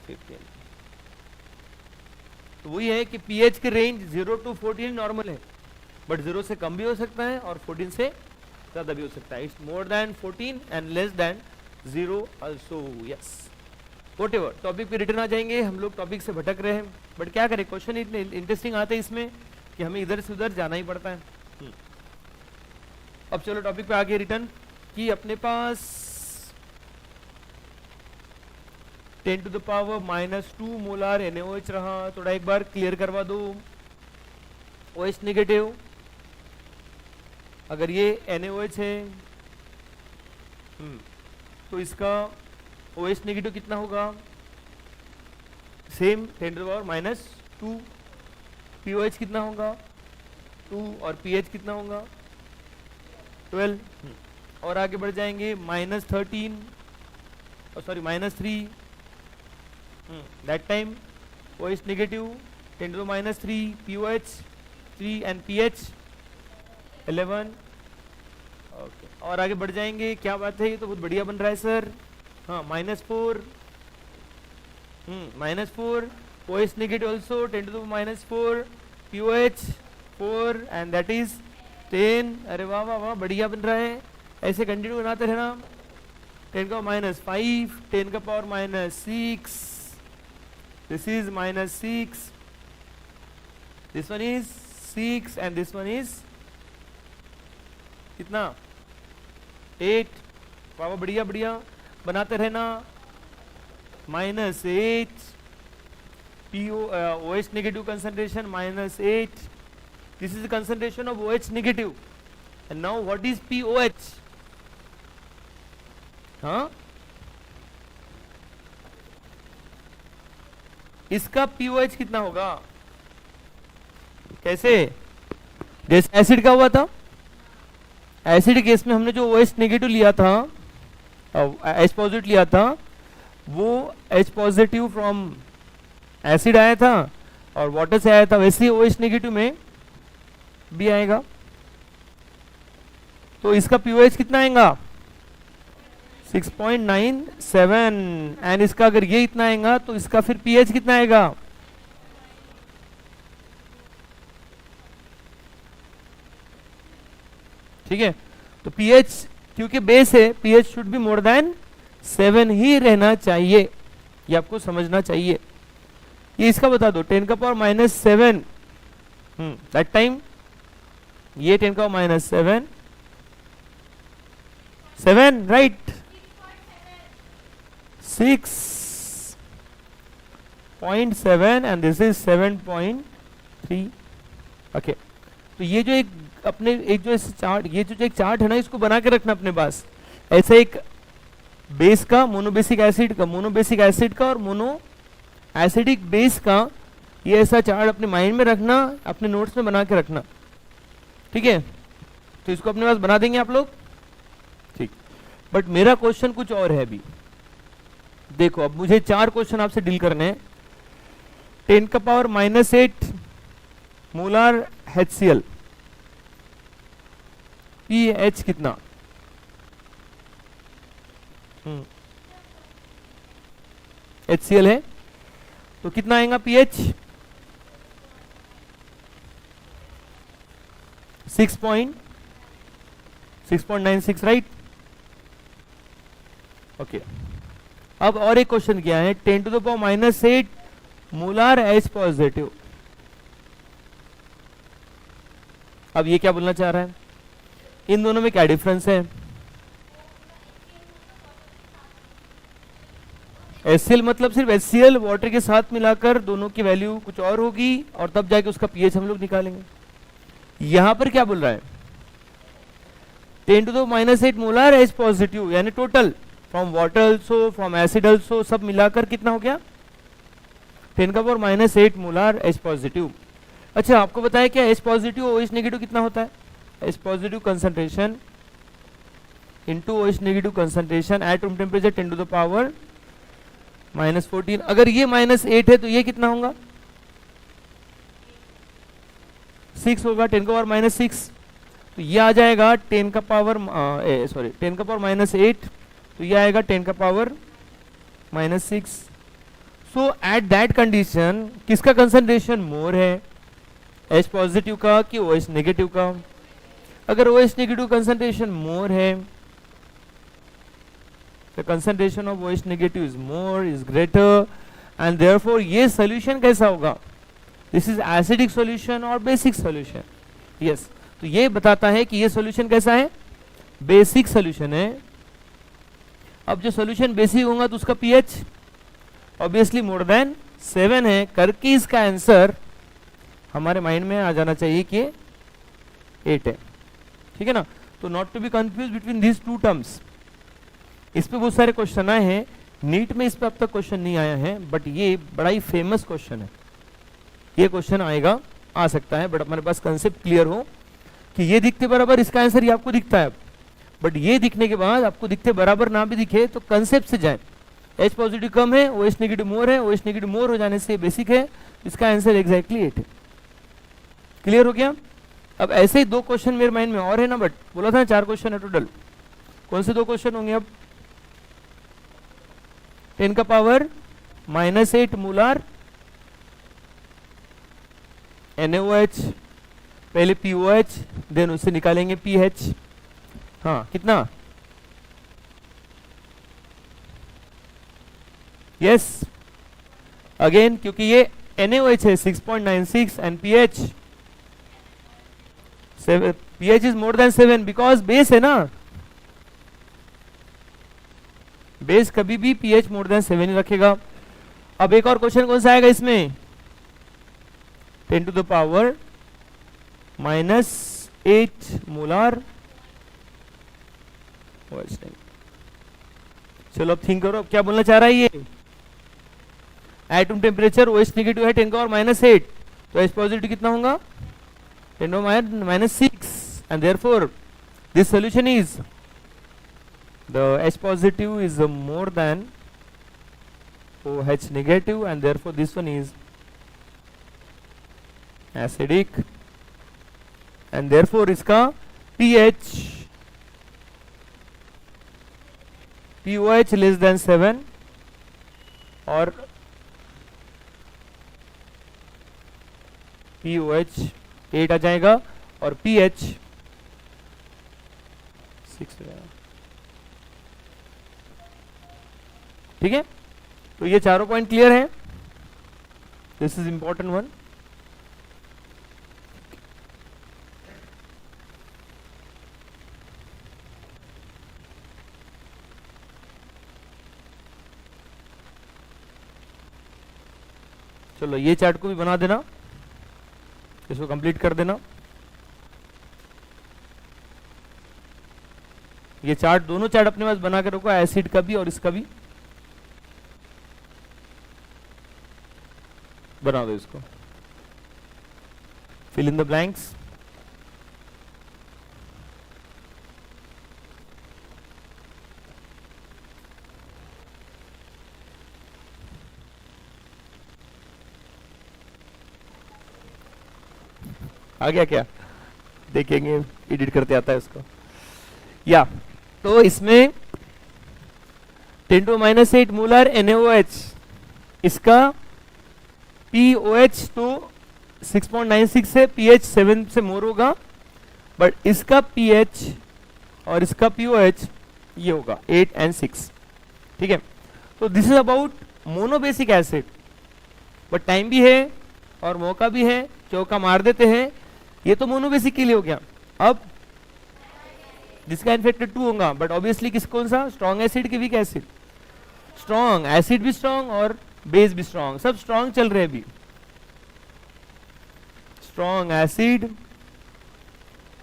15। तो वही है कि pH के रेंज 0 to 14 नॉर्मल है, बट 0 से कम भी हो सकता है और 14 से ज्यादा भी हो सकता है। It's more than 14 and less than 0 also, yes what ever. Topic पे रिटर्न आ जाएंगे, हम लोग टॉपिक से भटक रहे हैं बट क्या करें, क्वेश्चन इतने इंटरेस्टिंग आते हैं इसमें कि हमें इधर से उधर जाना ही पड़ता है। अब चलो टॉपिक पे आगे रिटर्न कि अपने पास 10 to the power -2 molar NaOH रहा। थोड़ा एक बार क्लियर करवा दो, OH नेगेटिव, अगर ये NaOH है तो इसका OH नेगेटिव कितना होगा, same 10 to the power -2। POH कितना होगा 2 और pH कितना होगा 12। और आगे बढ़ जाएंगे -13 sorry -3, that time OH negative 10 to the -3, POH 3 and pH 11। Okay और आगे बढ़ जाएंगे, क्या बात है, ये तो बहुत बढ़िया बन रहा है सर। हाँ -4, -4, OH negative also 10 to the -4, POH 4 and that is 10। अरे वाह वाह वाह, बढ़िया बन रहा है, ऐसे कंटिन्यू बनाते रहना। 10 का -5, 10 का power -6, this is -6, this one is 6 and this one is कितना 8। वाह बढ़िया बढ़िया बनाते रहना। -8, OH negative concentration -8, this is the concentration of OH negative and now what is POH? हाँ इसका POH कितना होगा, कैसे, जैसे एसिड का हुआ था, एसिड केस में हमने जो OH नेगेटिव लिया था, H पॉजिटिव लिया था, वो H पॉजिटिव फ्रॉम एसिड आया था और वाटर से आया था, वैसे ही OH नेगेटिव में भी आएगा। तो इसका POH कितना आएगा 6.97 एंड इसका अगर ये इतना आएगा तो इसका फिर pH कितना आएगा, ठीक है। तो pH क्योंकि बेस है, pH should be more than 7 ही रहना चाहिए, ये आपको समझना चाहिए। ये इसका बता दो 10 का पावर -7, दैट टाइम ये 10 का power -7, 7 right, 6.7 and this is 7.3। Okay तो ये जो एक अपने एक जो चार्ट, ये जो एक चार्ट है ना, इसको बना के रखना अपने पास, ऐसा एक बेस का, मोनोबेसिक एसिड का, मोनोबेसिक एसिड का और मोनो एसिडिक बेस का, ये ऐसा चार्ट अपने माइंड में रखना, अपने नोट्स में बना के रखना, ठीक है। तो इसको अपने पास बना देंगे आप लोग, ठीक। बट मेरा क्वेश्चन कुछ और है अभी, देखो अब मुझे 4 क्वेश्चन आपसे डील करने हैं। 10 का पावर -8 मोलार HCl, pH कितना, HCl है तो कितना आएगा pH 6.96 राइट। ओके अब और एक क्वेश्चन किया है 10 to the power -8 molar H positive. अब ये क्या बोलना चाह रहा है, इन दोनों में क्या डिफरेंस है, HCl मतलब सिर्फ HCl वाटर के साथ मिलाकर दोनों की वैल्यू कुछ और होगी और तब जाके उसका pH हम लोग निकालेंगे। यहां पर क्या बोल रहा है 10 to the -8 molar H positive, यानी total from water also from acid also सब मिलाकर कितना हो गया 10 का पावर -8 मोलार H पॉजिटिव। अच्छा आपको बताया क्या H पॉजिटिव OH नेगेटिव कितना होता है, H positive concentration into OH negative concentration at room temperature 10 to the power -14। अगर ये -8 है तो ये कितना होगा 6 होगा, 10 का पावर -6 तो ये आ जाएगा 10 का पावर 10 का पावर -8 तो ये आएगा 10 का power -6। So at that condition किसका कंसंट्रेशन मोर है, H पॉजिटिव का कि OH नेगेटिव का। अगर OH नेगेटिव कंसंट्रेशन मोर है, the concentration of OH negative is more, is greater and therefore ये solution कैसा होगा, this is acidic solution or basic solution, yes। तो ये बताता है कि ये solution कैसा है, basic solution है। अब जो solution basic होगा तो उसका pH obviously more than 7 है, करके इसका आंसर हमारे माइंड में आ जाना चाहिए कि 8 है, ठीक है ना। तो not to be confuse between these two terms. इस पे बहुत सारे क्वेश्चन आए हैं, नीट में इस पे अब तक क्वेश्चन नहीं आया है, बट ये बड़ा ही फेमस क्वेश्चन है, ये क्वेश्चन आएगा, आ सकता है, बट हमारे पास कंसेप्ट क्लियर हो कि ये दिखते बराबर इसका आंसर ये आपको दिखता है, बट ये दिखने के बाद आपको दिखते बराबर ना भी दिखे तो कंसेप्ट से जाए H पॉजिटिव कम है, OH नेगेटिव मोर है, OH नेगेटिव मोर हो जाने से बेसिक है, इसका आंसर एग्जैक्टली 8 है। क्लियर हो गया? अब ऐसे ही 2 क्वेश्चन मेरे माइंड में और है ना, बट बोला था 4 क्वेश्चन है टोटल। कौन से 2 क्वेश्चन होंगे अब? 10 का पावर -8 मोलार NaOH, पहले POH, देन उससे निकालेंगे pH। हाँ, कितना? यस, अगेन क्योंकि ये NaOH है 6.96 and pH is more than 7 because base है ना, बेस कभी भी pH मोर देन 7 ही रखेगा। अब एक और क्वेश्चन कौन सा आएगा इसमें? 10 to the power -8 molar OH। चलो अब थिंक करो, अब क्या बोलना चाह रहा है ये? एटम टेम्परेचर OH नेगेटिव है 10 का और -8, तो H पॉजिटिव कितना होगा? 10 और -6, and therefore this solution is the H positive is more than OH negative, and therefore this one is acidic, and therefore इसका pH POH less than 7 और POH 8 आ जाएगा और pH 6 हो जाएगा। ठीक है, तो ये चारों पॉइंट क्लियर है। This is important one. चलो ये चार्ट को भी बना देना, इसको कंप्लीट कर देना। ये चार्ट, दोनों चार्ट अपने पास बना के रखो, एसिड का भी और इसका भी बना दो। इसको फिल इन द ब्लैंक्स। आ गया क्या? देखेंगे, एडिट करते आता है उसको। या तो इसमें 10 to -8 मोलर NaOH, इसका POH तो 6.96 है, pH 7 से मोर होगा, बट इसका pH और इसका POH ये होगा 8 and 6। ठीक है, तो this is about monobasic acid, but time भी है और मौका भी है, चौका मार देते हैं। ये तो मोनोबेसिक के लिए हो गया। अब जिसका इनफेक्टेड 2 होगा, बट ऑब्वियसली किस कौन सा? स्ट्रॉन्ग एसिड की वीक एसिड? स्ट्रॉन्ग एसिड भी स्ट्रॉन्ग और बेस भी स्ट्रॉन्ग, सब स्ट्रॉन्ग चल रहे हैं अभी। स्ट्रॉन्ग एसिड,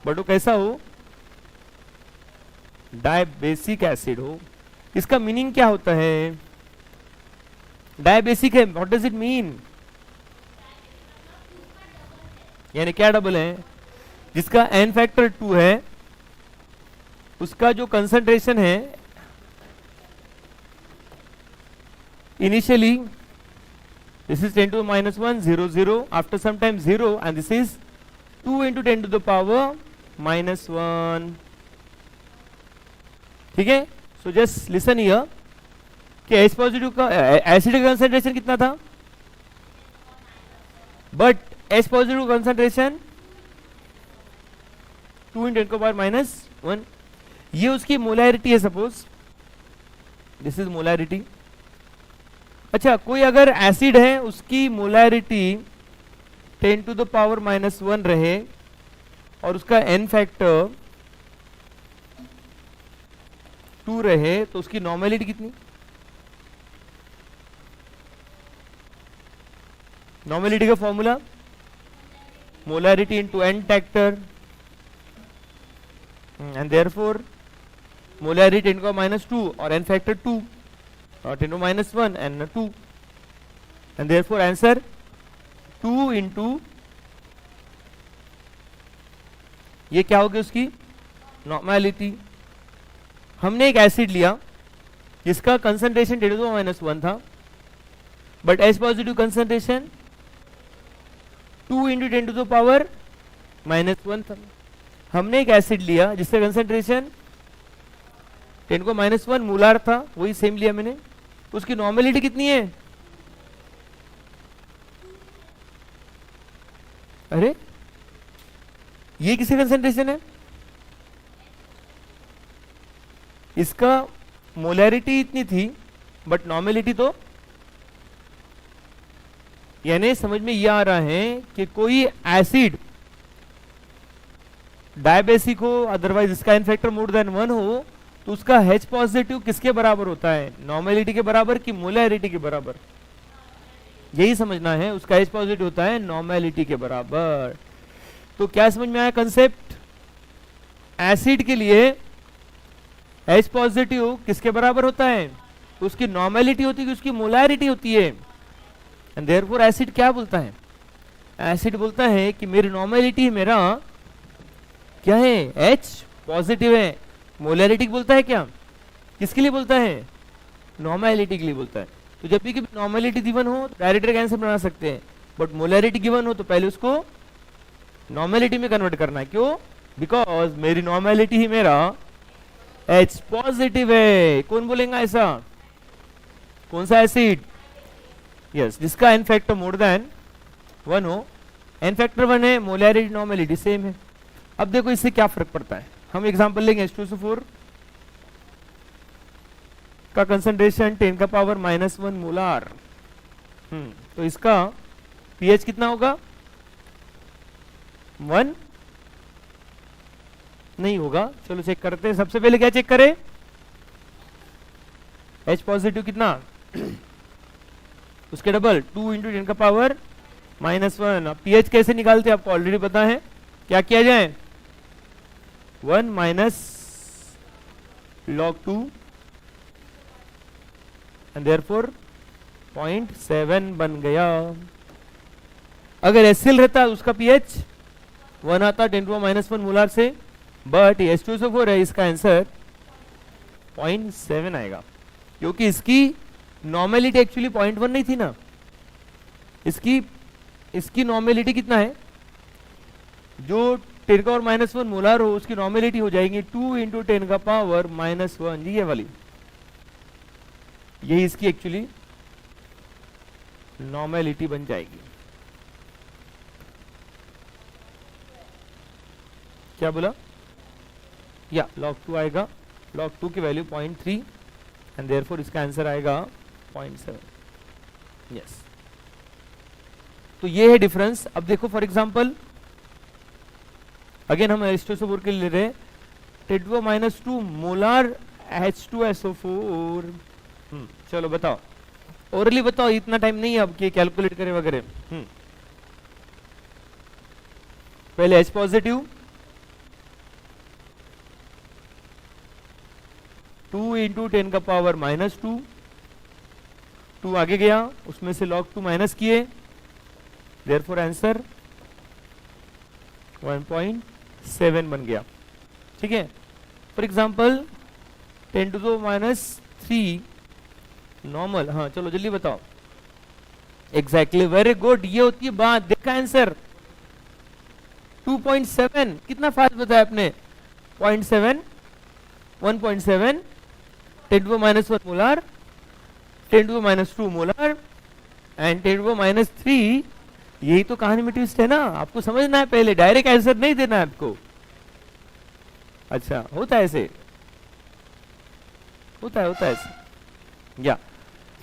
बट वो कैसा हो? डायबेसिक एसिड हो। इसका मीनिंग क्या होता है? डायबेसिक है, व्हाट डज इट मीन? यानी क्या डबल है? जिसका एन फैक्टर 2 है, उसका जो कंसंट्रेशन है initially, this is 10 to the -1 0 0, after some time 0, and this is 2 into 10 to the power -1। ठीक है, so just listen here कि H पॉजिटिव का एसिड का कंसंट्रेशन कितना था, but H positive concentration 2 into 10 to the power -1। ये उसकी molarity है, सपोज दिस इज मोलैरिटी। अच्छा, कोई अगर एसिड है उसकी मोलैरिटी 10 to the power -1 रहे और उसका एन फैक्टर 2 रहे, तो उसकी नॉर्मेलिटी कितनी? नॉर्मेलिटी का formula molarity into n factor, and therefore molarity 10 to the -2 और एन फैक्टर 2 और 10 to the -1 and 2, and therefore answer 2 into, ये क्या होगी उसकी नॉर्मेलिटी। हमने एक एसिड लिया इसका कंसंट्रेशन 10⁻⁻⁻⁻⁻ था, बट H पॉजिटिव कंसंट्रेशन 2 × 10⁻⁻⁻1 था। हमने एक एसिड लिया जिसका कंसंट्रेशन 10⁻⁻1 मोलार था, वही सेम लिया मैंने। उसकी नॉर्मेलिटी कितनी है? अरे ये किसका कंसंट्रेशन है? इसका मोलैरिटी इतनी थी बट नॉर्मेलिटी तो, यानी समझ में यह आ रहा है कि कोई एसिड डायबेसिक हो, अदरवाइज इसका इन फैक्टर मोर देन 1 हो, तो उसका H पॉजिटिव किसके बराबर होता है? नॉर्मेलिटी के बराबर कि मोलैरिटी के बराबर? यही समझना है, उसका H पॉजिटिव होता है नॉर्मेलिटी के बराबर। तो क्या समझ में आया कंसेप्ट? एसिड के लिए H पॉजिटिव किसके बराबर होता है? उसकी नॉर्मेलिटी होती है कि उसकी मोलैरिटी होती है। एंड देयरफॉर एसिड क्या बोलता है? एसिड बोलता है कि मेरी नॉर्मेलिटी मेरा क्या है? H पॉजिटिव है। मोलैरिटी बोलता है क्या? किसके लिए बोलता है? नॉर्मेलिटी के लिए बोलता है। तो जब भी नॉर्मेलिटी गिवन हो तो डायरेक्ट आंसर बना सकते हैं, बट मोलैरिटी गिवन हो तो पहले उसको नॉर्मेलिटी में कन्वर्ट करना है। क्यों? बिकॉज मेरी नॉर्मेलिटी ही मेरा H पॉजिटिव है। कौन बोलेगा ऐसा? कौन सा एसिड? यस, जिसका एन फैक्टर मोर देन 1 हो। एन फैक्टर 1 है, मोलैरिटी नॉर्मेलिटी सेम है। अब देखो इससे क्या फर्क पड़ता है। हम एग्जांपल लेंगे H2SO4 का कंसंट्रेशन 10⁻⁻1 मोलार। तो इसका pH कितना होगा? 1 नहीं होगा। चलो चेक करते हैं। सबसे पहले क्या चेक करें? H पॉजिटिव कितना? उसके डबल 2 × 10⁻⁻1। अब pH कैसे निकालते हैं आपको ऑलरेडी पता है। क्या किया जाए? 1 - log 2 एंड देयरफॉर 0.7 बन गया। अगर HCl रहता उसका pH 1 आता 10⁻⁻1 मोलार से, बट H2SO4 है, इसका आंसर 0.7 आएगा, क्योंकि इसकी नॉर्मेलिटी एक्चुअली 0.1 नहीं थी ना। इसकी नॉर्मेलिटी कितना है? जो 10⁻⁻1 मोलार हो उसकी नॉर्मेलिटी हो जाएगी 2 × 10⁻⁻1, ये वाली। यही इसकी एक्चुअली नॉर्मेलिटी बन जाएगी। क्या बोला? या log 2 आएगा। log 2 की वैल्यू 0.3 एंड देयरफॉर इसका आंसर आएगा 0.7। यस, तो ये है डिफरेंस। अब देखो फॉर एग्जांपल अगेन हम H2SO4 के लिए ले रहे हैं 10⁻² मोलार H2SO4। चलो बताओ, ओरली बताओ, इतना टाइम नहीं है अब कि कैलकुलेट करें वगैरह। पहले H पॉजिटिव 2 × 10⁻⁻2, 2 आगे गया, उसमें से log 2 माइनस किए, देयरफॉर आंसर 1.7 बन गया। ठीक है। For example 10⁻³ normal. हाँ चलो जल्दी बताओ। एग्जैक्टली, वेरी गुड, ये होती है बात। देखा आंसर 2.7। कितना फास्ट बताया आपने? 0.7, 1.7, 10⁻1 मोलार, 10⁻² मोलार एंड 10⁻3। यही तो कहानी में ट्विस्ट है ना। आपको समझना है, पहले डायरेक्ट आंसर नहीं देना है आपको। अच्छा, होता है ऐसे, होता है ऐसे। या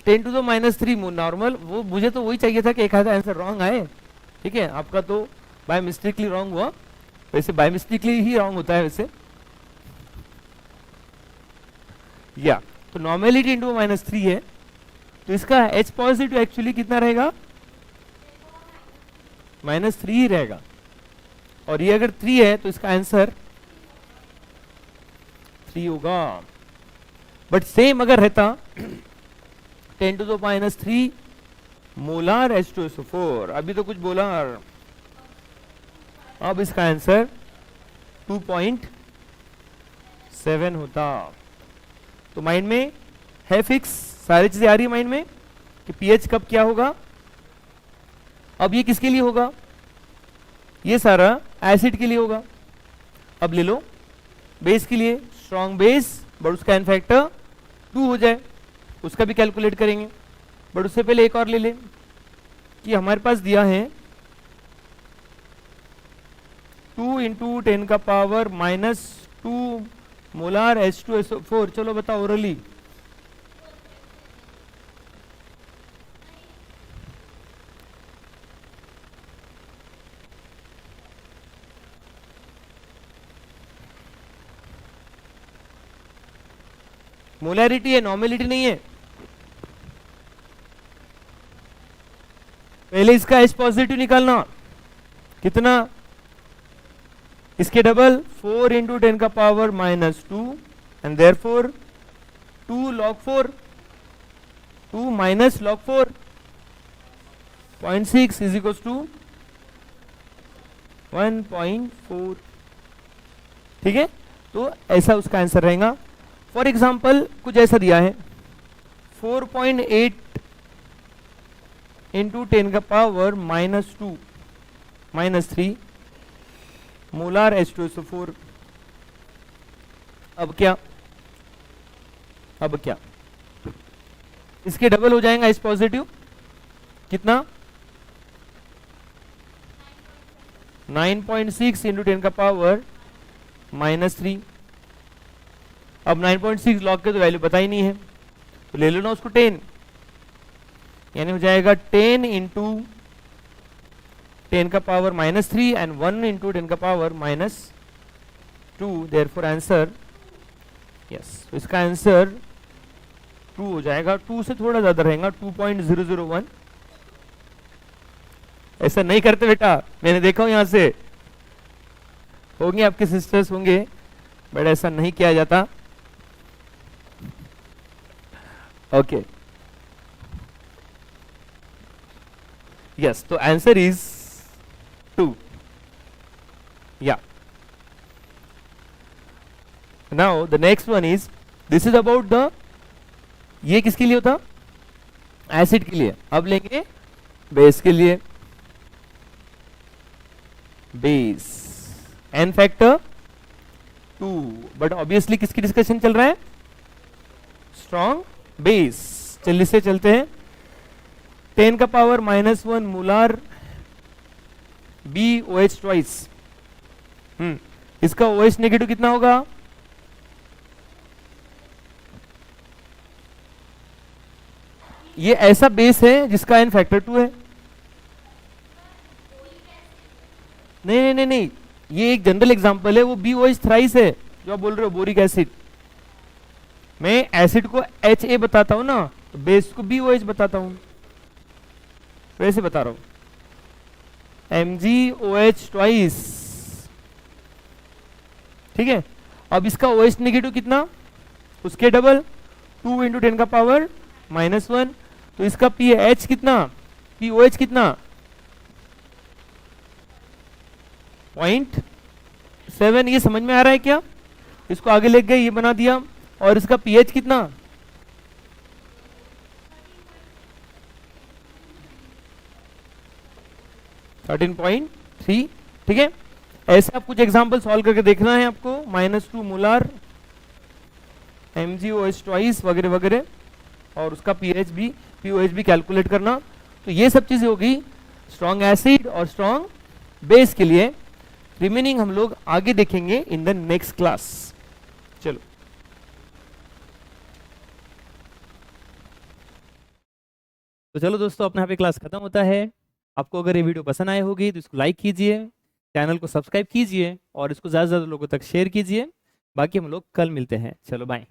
10⁻³ नॉर्मल, वो मुझे तो वही चाहिए था कि एक आधा आंसर रॉन्ग आए। ठीक है, आपका तो बाय मिस्टेकली रॉन्ग हुआ। वैसे बाय मिस्टेकली ही रॉन्ग होता है वैसे। या तो नॉर्मेलिटी 10⁻³ है, तो इसका H पॉजिटिव एक्चुअली कितना रहेगा? -3 ही रहेगा। और ये अगर 3 है तो इसका आंसर 3 होगा। बट सेम अगर रहता 10⁻³ मोलार H2SO4, अभी तो कुछ बोला, अब इसका आंसर 2.7 होता। तो माइंड में है फिक्स, सारी चीजें आ रही है माइंड में कि पीएच कब क्या होगा। अब ये किसके लिए होगा, ये सारा एसिड के लिए होगा। अब ले लो बेस के लिए, स्ट्रॉन्ग बेस बट उसका एन फैक्टर 2 हो जाए, उसका भी कैलकुलेट करेंगे। बट उससे पहले एक और ले लें कि हमारे पास दिया है 2 इंटू 10 का पावर -2 मोलार H2SO4। चलो बताओ ओरली, मोलैरिटी है, नॉर्मेलिटी नहीं है। पहले इसका H पॉजिटिव निकालना, कितना, इसके डबल 4 इंटू 10 का power -2 and therefore 2 log 4, 2 minus log 4 0.6 is equal to 1.4। ठीक है, तो ऐसा उसका आंसर रहेगा। फॉर एग्जाम्पल कुछ ऐसा दिया है 4.8 इंटू 10 का पावर -2 -3 मोलार H2SO4। अब क्या, अब क्या, इसके डबल हो जाएगा H पॉजिटिव, कितना 9.6 इंटू 10 का पावर -3। अब 9.6 लॉग के तो वैल्यू पता ही नहीं है, तो ले लो ना उसको 10, यानी हो जाएगा 10 इंटू 10 का पावर -3 एंड 1 इंटू 10 का पावर -2। देयरफॉर आंसर यस, तो इसका आंसर 2 हो जाएगा। 2 से थोड़ा ज्यादा रहेगा, 2.001। ऐसा नहीं करते बेटा, मैंने देखा हूं, यहां से होंगे आपके सिस्टर्स होंगे, बट ऐसा नहीं किया जाता। ओके यस, तो आंसर इज 2। या now the next one is, this is about the, ये किसके लिए होता, एसिड के लिए। अब लेंगे बेस के लिए, base n factor 2, but obviously किसकी डिस्कशन चल रहा है, स्ट्रॉन्ग बेस। चलिए से चलते हैं, 10 का पावर -1 मोलार BOH ट्वाइस। इसका OH नेगेटिव कितना होगा, ये ऐसा बेस है जिसका एन फैक्टर 2 है। नहीं नहीं नहीं नहीं, ये एक जनरल एग्जांपल है, वो BOH थ्राइस है जो आप बोल रहे हो, बोरिक एसिड। मैं एसिड को HA बताता हूं ना, तो बेस को BOH बताता हूं, वैसे बता रहा हूं, MgOH ट्वाइस। ठीक है, अब इसका OH नेगेटिव कितना, उसके डबल 2 इंटू 10 का पावर -1, तो इसका pH कितना, POH कितना 0.7। ये समझ में आ रहा है क्या, इसको आगे ले गए, ये बना दिया। और इसका pH कितना, 13.3। ठीक है, ऐसे आप कुछ एग्जांपल सॉल्व करके देखना है आपको, -2 मोलार MgOH ट्वाइस वगैरह वगैरह, और उसका POH भी कैलकुलेट करना। तो ये सब चीजें होगी स्ट्रॉन्ग एसिड और स्ट्रॉन्ग बेस के लिए। रिमेनिंग हम लोग आगे देखेंगे इन द नेक्स्ट क्लास। चलो, तो चलो दोस्तों, अपना यहाँ पे क्लास खत्म होता है। आपको अगर ये वीडियो पसंद आए होगी तो इसको लाइक कीजिए, चैनल को सब्सक्राइब कीजिए और इसको ज़्यादा से ज़्यादा लोगों तक शेयर कीजिए। बाकी हम लोग कल मिलते हैं, चलो बाय।